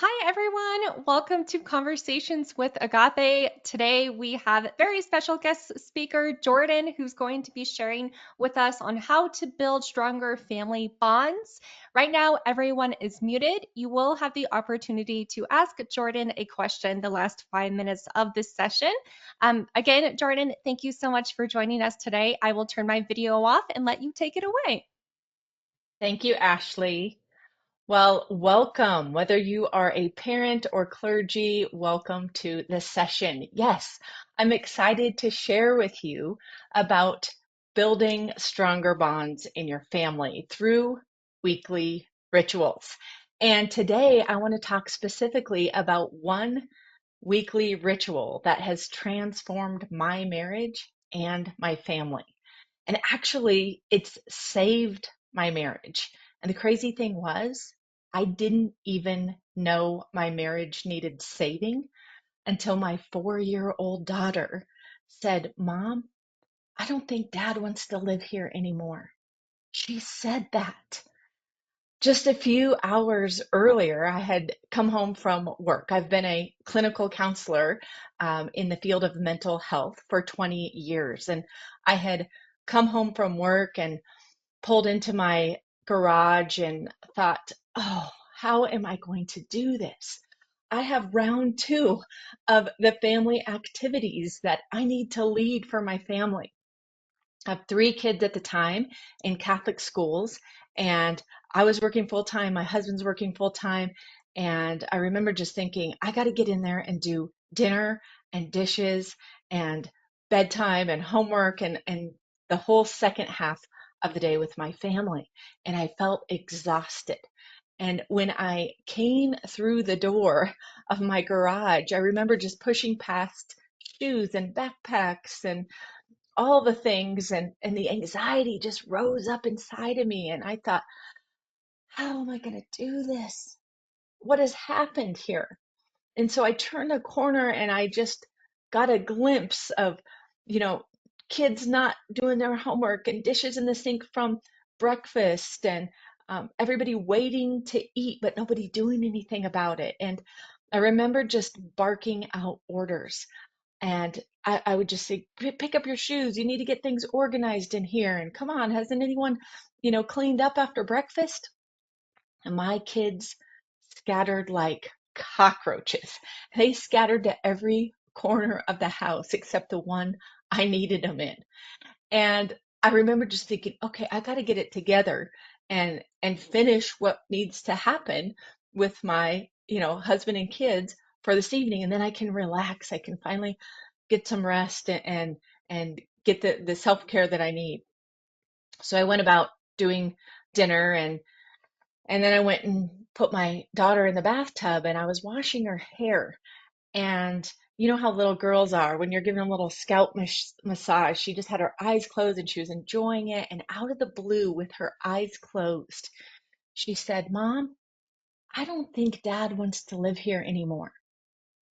Hi, everyone. Welcome to Conversations with Agapè. Today, we have a very special guest speaker, Jordan, who's going to be sharing with us on how to build stronger family bonds. Right now, everyone is muted. You will have the opportunity to ask Jordan a question the last 5 minutes of this session. Again, Jordan, thank you so much for joining us today. I will turn my video off and let you take it away. Thank you, Ashley. Well, welcome. Whether you are a parent or clergy, welcome to the session. Yes, I'm excited to share with you about building stronger bonds in your family through weekly rituals. And today I want to talk specifically about one weekly ritual that has transformed my marriage and my family. And actually, it's saved my marriage. And the crazy thing was, I didn't even know my marriage needed saving until my 4-year-old daughter said, Mom, I don't think Dad wants to live here anymore. She said that. Just a few hours earlier, I had come home from work. I've been a clinical counselor in the field of mental health for 20 years. And I had come home from work and pulled into my garage and thought, oh, how am I going to do this? I have round two of the family activities that I need to lead for my family. I have 3 kids at the time in Catholic schools, and I was working full time. My husband's working full time. And I remember just thinking, I got to get in there and do dinner and dishes and bedtime and homework and the whole second half of the day with my family. And I felt exhausted. And when I came through the door of my garage, I remember just pushing past shoes and backpacks and all the things, and the anxiety just rose up inside of me, and I thought, how am I going to do this? What has happened here? And so I turned a corner and I just got a glimpse of, you know, kids not doing their homework and dishes in the sink from breakfast, and everybody waiting to eat but nobody doing anything about it. And I remember just barking out orders. And I would just say, Pick up your shoes. You need to get things organized in here. And come on, hasn't anyone, cleaned up after breakfast?" And my kids scattered like cockroaches. They scattered to every corner of the house except the one I needed them in. And I remember just thinking, okay, I got to get it together and finish what needs to happen with my, husband and kids for this evening, and then I can relax. I can finally get some rest and get the self-care that I need. So I went about doing dinner, and then I went and put my daughter in the bathtub, and I was washing her hair. And you know how little girls are when you're giving them a little scalp massage. She just had her eyes closed and she was enjoying it. And out of the blue, with her eyes closed, she said, Mom, I don't think Dad wants to live here anymore.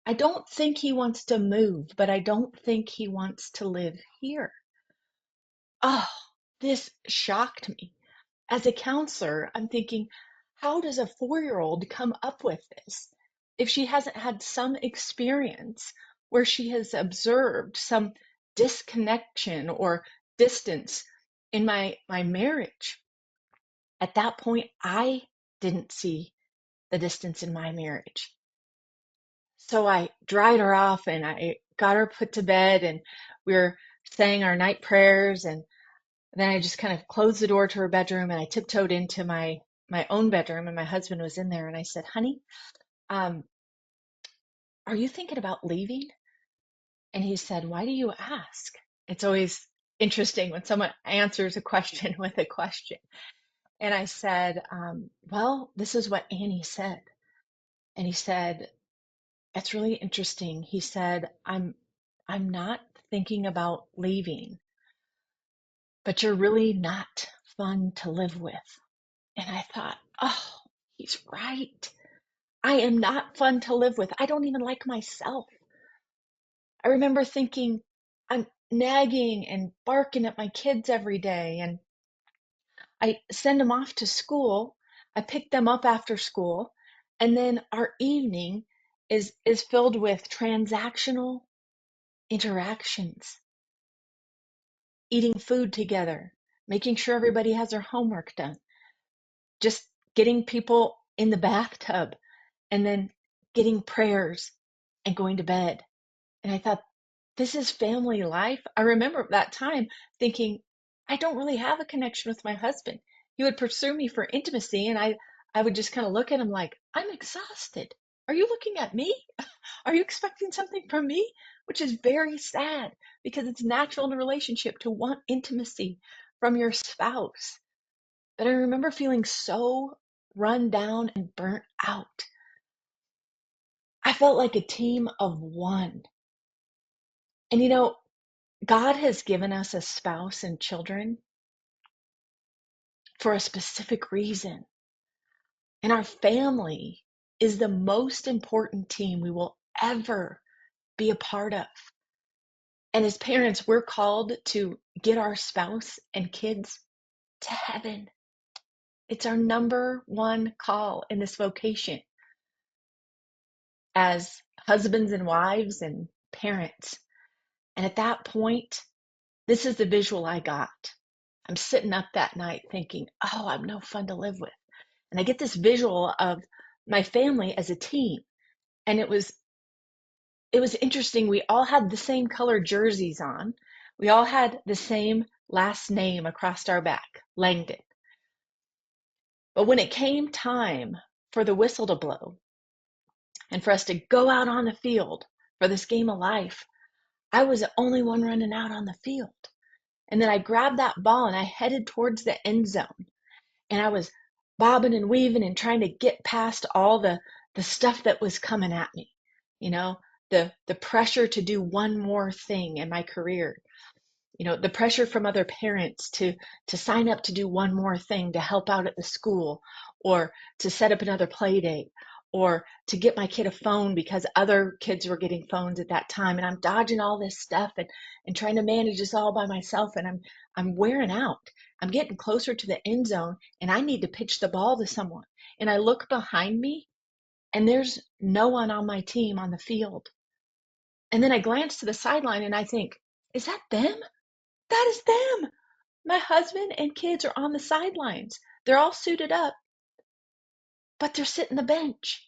I don't think he wants to move, but I don't think he wants to live here. Oh, this shocked me. As a counselor, I'm thinking, how does a 4-year-old come up with this if she hasn't had some experience where she has observed some disconnection or distance in my marriage? At that point, I didn't see the distance in my marriage. So I dried her off and I got her put to bed, and we were saying our night prayers, and then I just kind of closed the door to her bedroom and I tiptoed into my own bedroom, and my husband was in there, and I said, "Honey, um, are you thinking about leaving?" And he said, "Why do you ask?" It's always interesting when someone answers a question with a question. And I said, "Well, this is what Annie said." And he said, "It's really interesting." He said, I'm not thinking about leaving, but you're really not fun to live with." And I thought, oh, he's right. I am not fun to live with. I don't even like myself. I remember thinking, I'm nagging and barking at my kids every day, and I send them off to school. I pick them up after school, And then our evening is filled with transactional interactions, eating food together, making sure everybody has their homework done, just getting people in the bathtub, and then getting prayers and going to bed. And I thought, this is family life. I remember that time thinking, I don't really have a connection with my husband. He would pursue me for intimacy, and I would just kind of look at him like, I'm exhausted. Are you looking at me? Are you expecting something from me? Which is very sad because it's natural in a relationship to want intimacy from your spouse. But I remember feeling so run down and burnt out. I felt like a team of one. And God has given us a spouse and children for a specific reason. And our family is the most important team we will ever be a part of. And as parents, we're called to get our spouse and kids to heaven. It's our number one call in this vocation as husbands and wives and parents. And at that point, this is the visual I got. I'm sitting up that night thinking, oh, I'm no fun to live with. And I get this visual of my family as a team. And it was interesting. We all had the same color jerseys on. We all had the same last name across our back, Langdon. But when it came time for the whistle to blow and for us to go out on the field for this game of life, I was the only one running out on the field. And then I grabbed that ball and I headed towards the end zone. And I was bobbing and weaving and trying to get past all the stuff that was coming at me. You know, the pressure to do one more thing in my career, the pressure from other parents to sign up to do one more thing to help out at the school, or to set up another play date, or to get my kid a phone because other kids were getting phones at that time. And I'm dodging all this stuff and trying to manage this all by myself. And I'm wearing out. I'm getting closer to the end zone and I need to pitch the ball to someone. And I look behind me and there's no one on my team on the field. And then I glance to the sideline and I think, is that them? That is them. My husband and kids are on the sidelines. They're all suited up, but they're sitting the bench.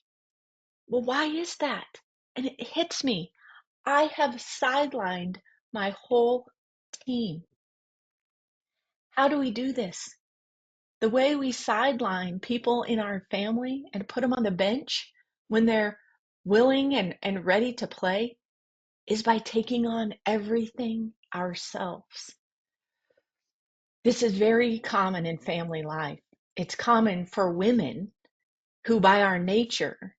Well, why is that? And it hits me. I have sidelined my whole team. How do we do this? The way we sideline people in our family and put them on the bench when they're willing and ready to play is by taking on everything ourselves. This is very common in family life. It's common for women who, by our nature,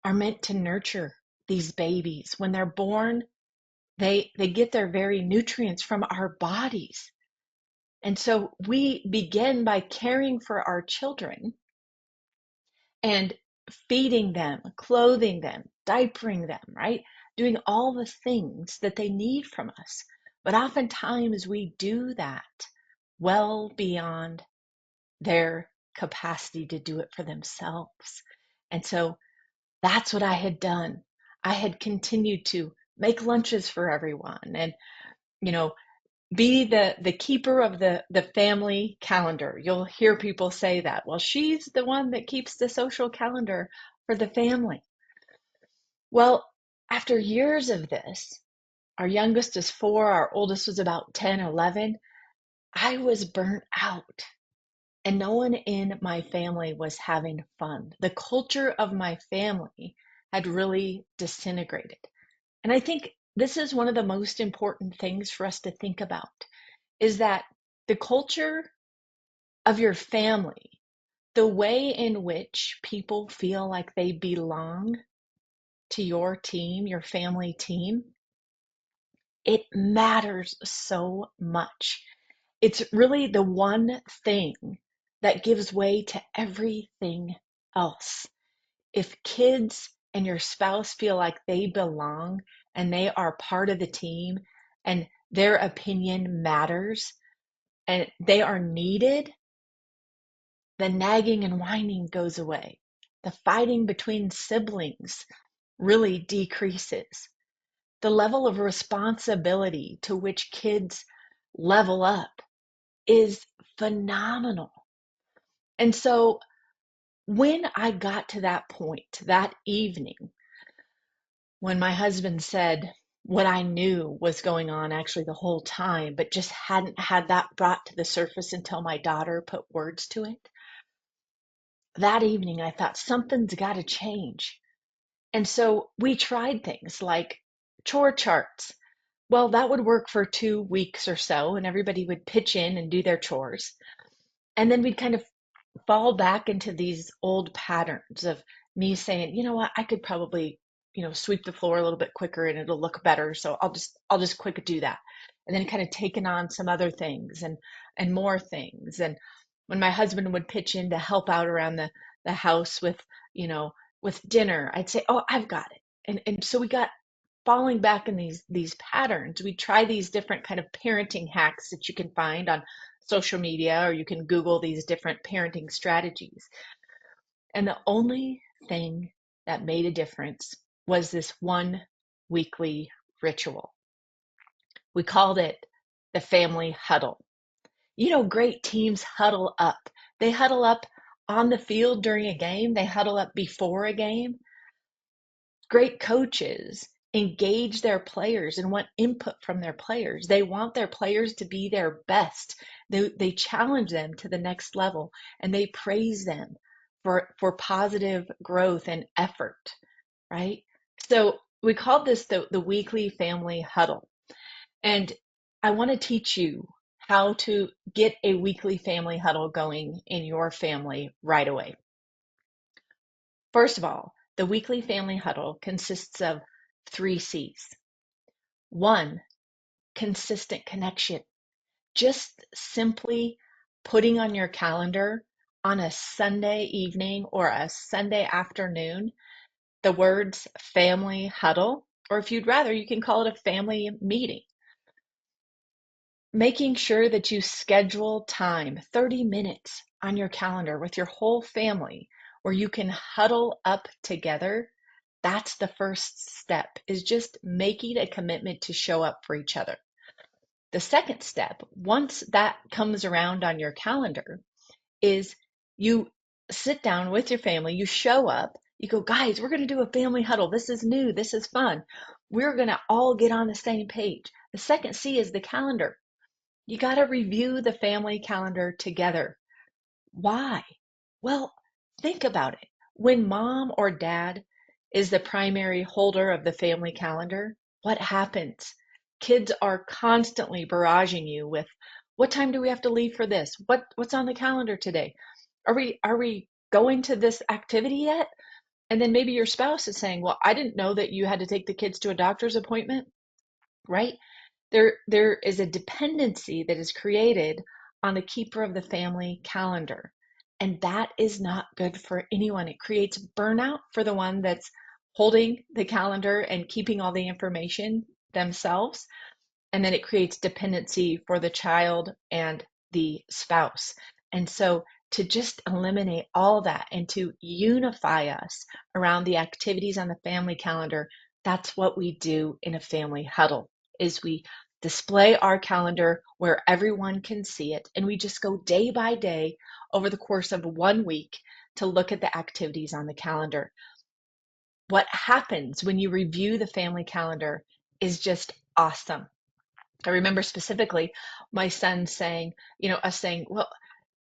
are meant to nurture these babies. When they're born, they get their very nutrients from our bodies. And so we begin by caring for our children and feeding them, clothing them, diapering them, right? Doing all the things that they need from us. But oftentimes we do that well beyond their capacity to do it for themselves. And so that's what I had done. I had continued to make lunches for everyone and, you know, be the keeper of the family calendar. You'll hear people say that. Well, she's the one that keeps the social calendar for the family. Well, after years of this, our youngest is 4, our oldest was about 10, 11. I was burnt out. And no one in my family was having fun. The culture of my family had really disintegrated. And I think this is one of the most important things for us to think about is that the culture of your family, the way in which people feel like they belong to your team, your family team, it matters so much. It's really the one thing that gives way to everything else. If kids and your spouse feel like they belong and they are part of the team and their opinion matters and they are needed, the nagging and whining goes away. The fighting between siblings really decreases. The level of responsibility to which kids level up is phenomenal. And so when I got to that point that evening, when my husband said what I knew was going on actually the whole time, but just hadn't had that brought to the surface until my daughter put words to it, that evening I thought something's got to change. And so we tried things like chore charts. Well, that would work for 2 weeks or so, and everybody would pitch in and do their chores. And then we'd kind of fall back into these old patterns of me saying, you know what, I could probably, sweep the floor a little bit quicker and it'll look better. So I'll just quick do that. And then kind of taking on some other things and more things. And when my husband would pitch in to help out around the house you know, with dinner, I'd say, oh, I've got it. And so we got falling back in these patterns. We try these different kind of parenting hacks that you can find on social media, or you can Google these different parenting strategies. And the only thing that made a difference was this one weekly ritual. We called it the family huddle. Great teams huddle up. They huddle up on the field during a game, they huddle up before a game. Great coaches engage their players and want input from their players. They want their players to be their best. They challenge them to the next level, and they praise them for positive growth and effort, right? So we call this the weekly family huddle. And I want to teach you how to get a weekly family huddle going in your family right away. First of all, the weekly family huddle consists of 3 C's. One, consistent connection. Just simply putting on your calendar on a Sunday evening or a Sunday afternoon the words family huddle, or if you'd rather, you can call it a family meeting. Making sure that you schedule time, 30 minutes on your calendar with your whole family where you can huddle up together. That's the first step, is just making a commitment to show up for each other. The second step, once that comes around on your calendar, is you sit down with your family, you show up, you go, guys, we're going to do a family huddle. This is new. This is fun. We're going to all get on the same page. The second C is the calendar. You got to review the family calendar together. Why? Well, think about it. When mom or dad is the primary holder of the family calendar, what happens? Kids are constantly barraging you with, what time do we have to leave for this? What's on the calendar today? Are we going to this activity yet? And then maybe your spouse is saying, well, I didn't know that you had to take the kids to a doctor's appointment, right? There is a dependency that is created on the keeper of the family calendar. And that is not good for anyone. It creates burnout for the one that's holding the calendar and keeping all the information themselves. And then it creates dependency for the child and the spouse. And so to just eliminate all that and to unify us around the activities on the family calendar, that's what we do in a family huddle, is we display our calendar where everyone can see it, and we just go day by day over the course of 1 week to look at the activities on the calendar. What happens when you review the family calendar is just awesome. I remember specifically my son saying, us saying, well,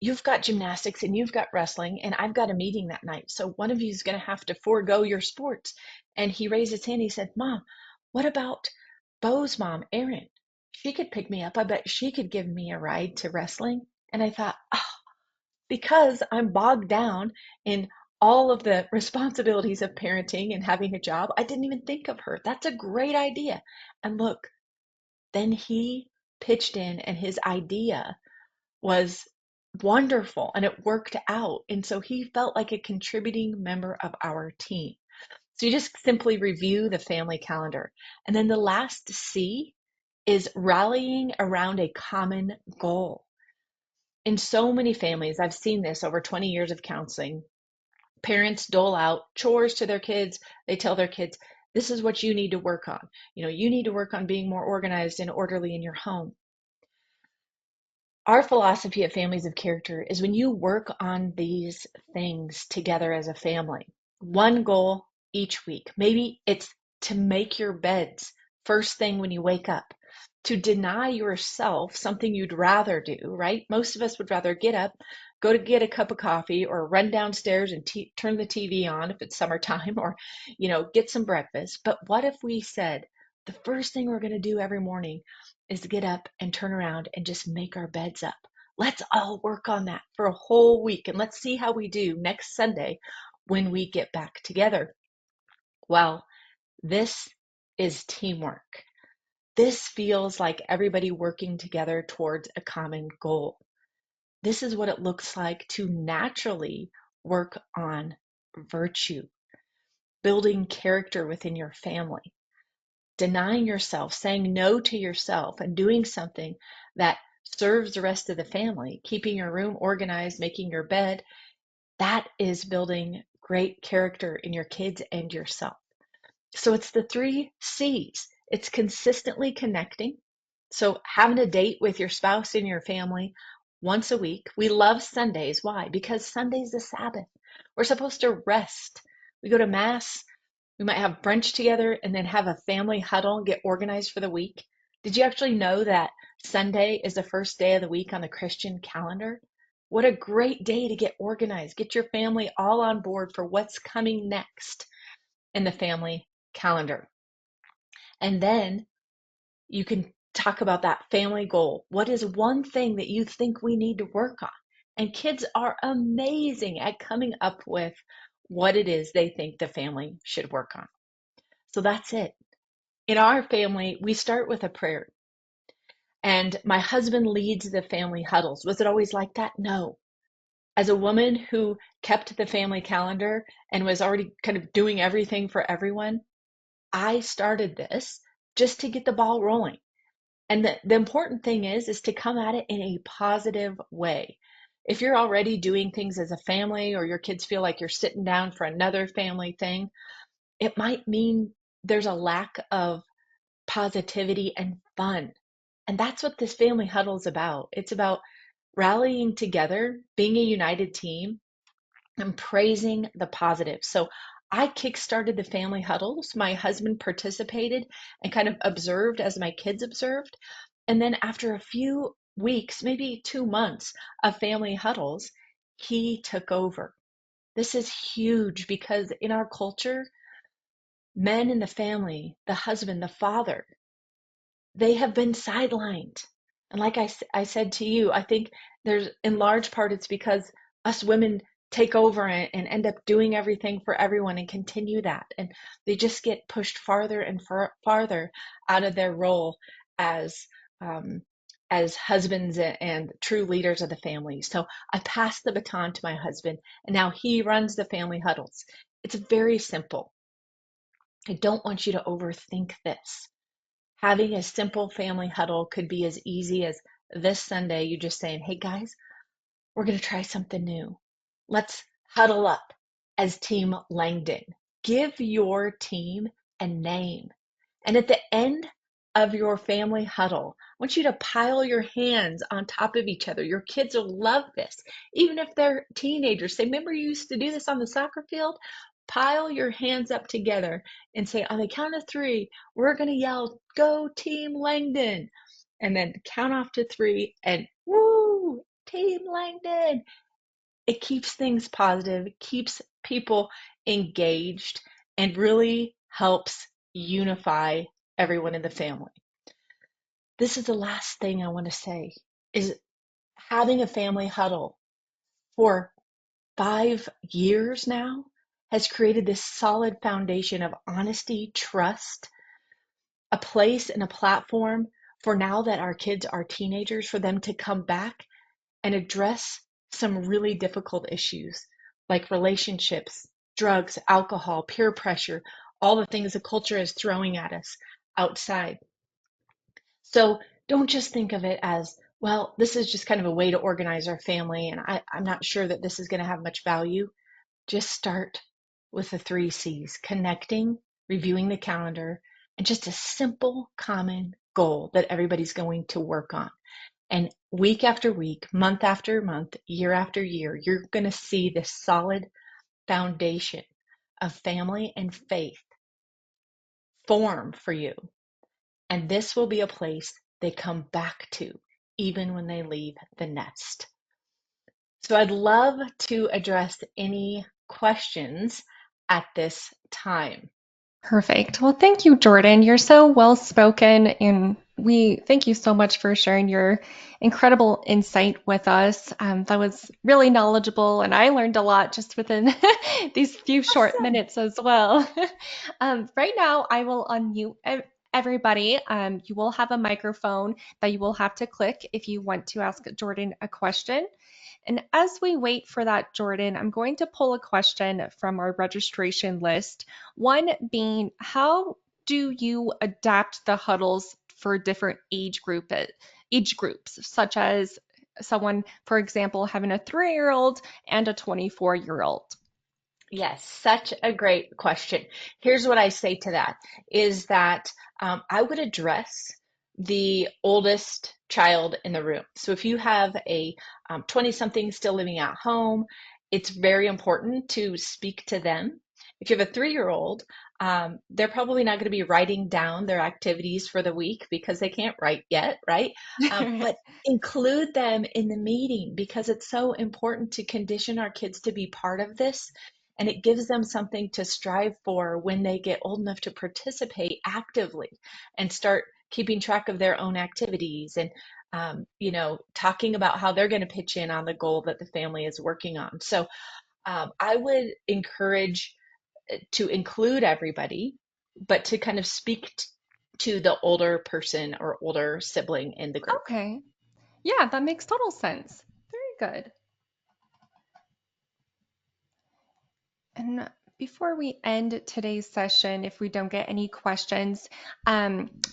you've got gymnastics and you've got wrestling, and I've got a meeting that night. So one of you is going to have to forego your sports. And he raised his hand. He said, Mom, what about Bo's mom, Erin? She could pick me up. I bet she could give me a ride to wrestling. And I thought, oh, because I'm bogged down in all of the responsibilities of parenting and having a job, I didn't even think of her. That's a great idea. And look, then he pitched in, and his idea was wonderful and it worked out. And so he felt like a contributing member of our team. So you just simply review the family calendar. And then the last C is rallying around a common goal. In so many families, I've seen this over 20 years of counseling. Parents dole out chores to their kids. They tell their kids, this is what you need to work on. You need to work on being more organized and orderly in your home. Our philosophy at Families of Character is when you work on these things together as a family, one goal each week. Maybe it's to make your beds first thing when you wake up, to deny yourself something you'd rather do, right? Most of us would rather get up, go to get a cup of coffee, or run downstairs and turn the TV on if it's summertime, or, get some breakfast. But what if we said, the first thing we're going to do every morning is to get up and turn around and just make our beds up. Let's all work on that for a whole week and let's see how we do next Sunday when we get back together. Well, this is teamwork. This feels like everybody working together towards a common goal. This is what it looks like to naturally work on virtue, building character within your family, denying yourself, saying no to yourself, and doing something that serves the rest of the family, keeping your room organized, making your bed, that is building great character in your kids and yourself. So it's the three C's. It's consistently connecting. So having a date with your spouse and your family once a week. We love Sundays. Why? Because Sunday's the Sabbath. We're supposed to rest. We go to mass, we might have brunch together and then have a family huddle and get organized for the week. Did you actually know that Sunday is the first day of the week on the Christian calendar? What a great day to get organized. Get your family all on board for what's coming next in the family calendar. And then you can talk about that family goal. What is one thing that you think we need to work on? And kids are amazing at coming up with what it is they think the family should work on. So that's it. In our family, we start with a prayer. And my husband leads the family huddles. Was it always like that? No. As a woman who kept the family calendar and was already kind of doing everything for everyone, I started this just to get the ball rolling. And the important thing is to come at it in a positive way. If you're already doing things as a family or your kids feel like you're sitting down for another family thing, it might mean there's a lack of positivity and fun. And that's what this family huddle is about. It's about rallying together, being a united team, and praising the positive. So I kickstarted the family huddles. My husband participated and kind of observed as my kids observed. And then after a few weeks, maybe 2 months of family huddles, he took over. This is huge because in our culture, men in the family, the husband, the father, they have been sidelined. And like I said to you, I think there's in large part it's because us women take over and end up doing everything for everyone and continue that. And they just get pushed farther and farther out of their role as um, as husbands and true leaders of the family. So I passed the baton to my husband, and now he runs the family huddles. It's very simple. I don't want you to overthink this. Having a simple family huddle could be as easy as this Sunday, you just saying, hey guys, we're going to try something new. Let's huddle up as Team Langdon. Give your team a name. And at the end of your family huddle, I want you to pile your hands on top of each other. Your kids will love this. Even if they're teenagers, say, remember you used to do this on the soccer field? Pile your hands up together and say, on the count of three, we're going to yell, go Team Langdon. And then count off to three and woo, Team Langdon. It keeps things positive, keeps people engaged, and really helps unify everyone in the family. This is the last thing I want to say is having a family huddle for 5 years now has created this solid foundation of honesty, trust, a place and a platform for now that our kids are teenagers, for them to come back and address some really difficult issues like relationships, drugs, alcohol, peer pressure, all the things the culture is throwing at us outside. So don't just think of it as, well, this is just kind of a way to organize our family, and I'm not sure that this is going to have much value. just start with the three C's: connecting, reviewing the calendar, and just a simple common goal that everybody's going to work on. And week after week, month after month, year after year, you're going to see this solid foundation of family and faith form for you. And this will be a place they come back to even when they leave the nest. So I'd love to address any questions at this time. Perfect. Well, thank you, Jordan. You're so well spoken, and we thank you so much for sharing your incredible insight with us. That was really knowledgeable, and I learned a lot just within these few short Awesome. minutes as well. Right now, I will unmute everybody. You will have a microphone that you will have to click if you want to ask Jordan a question. And as we wait for that, Jordan, I'm going to pull a question from our registration list. One being, how do you adapt the huddles for different age groups, such as someone, for example, having a 3-year-old and a 24-year-old? Yes, such a great question. Here's what I say to that is that I would address the oldest child in the room. So if you have a 20-something still living at home, it's very important to speak to them. If you have a 3-year-old, they're probably not going to be writing down their activities for the week because they can't write yet, right? But include them in the meeting because it's so important to condition our kids to be part of this, and it gives them something to strive for when they get old enough to participate actively and start keeping track of their own activities and talking about how they're going to pitch in on the goal that the family is working on. So I would encourage to include everybody, but to kind of speak to the older person or older sibling in the group. Okay. Yeah, that makes total sense. Very good. And before we end today's session, if we don't get any questions,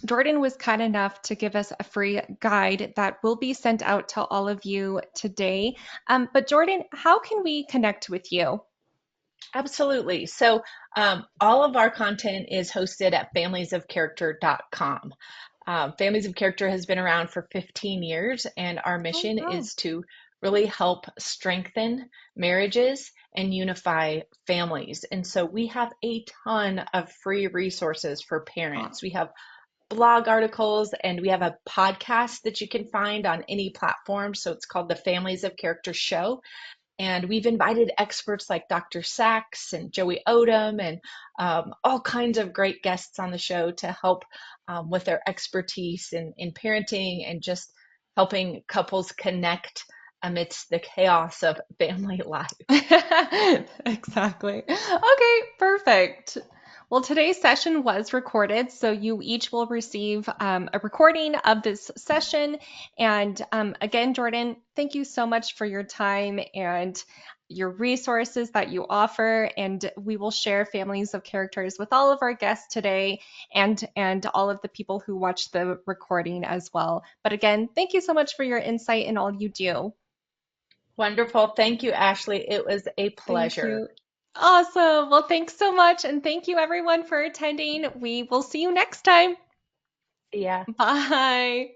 Jordan was kind enough to give us a free guide that will be sent out to all of you today. But Jordan, how can we connect with you? Absolutely. So, all of our content is hosted at familiesofcharacter.com. Families of Character has been around for 15 years, and our Oh, mission wow. is to really help strengthen marriages and unify families. And so, we have a ton of free resources for parents. We have blog articles and we have a podcast that you can find on any platform. So, it's called the Families of Character Show. And we've invited experts like Dr. Sachs and Joey Odom and all kinds of great guests on the show to help with their expertise in parenting and just helping couples connect amidst the chaos of family life. Exactly. Okay, perfect. Well, today's session was recorded, so you each will receive a recording of this session. And again, Jordan, thank you so much for your time and your resources that you offer. And we will share Families of Characters with all of our guests today and all of the people who watch the recording as well. But again, thank you so much for your insight and all you do. Wonderful. Thank you, Ashley. It was a Thank pleasure. you. Awesome. Well, thanks so much. And thank you everyone for attending. We will see you next time. Yeah. Bye.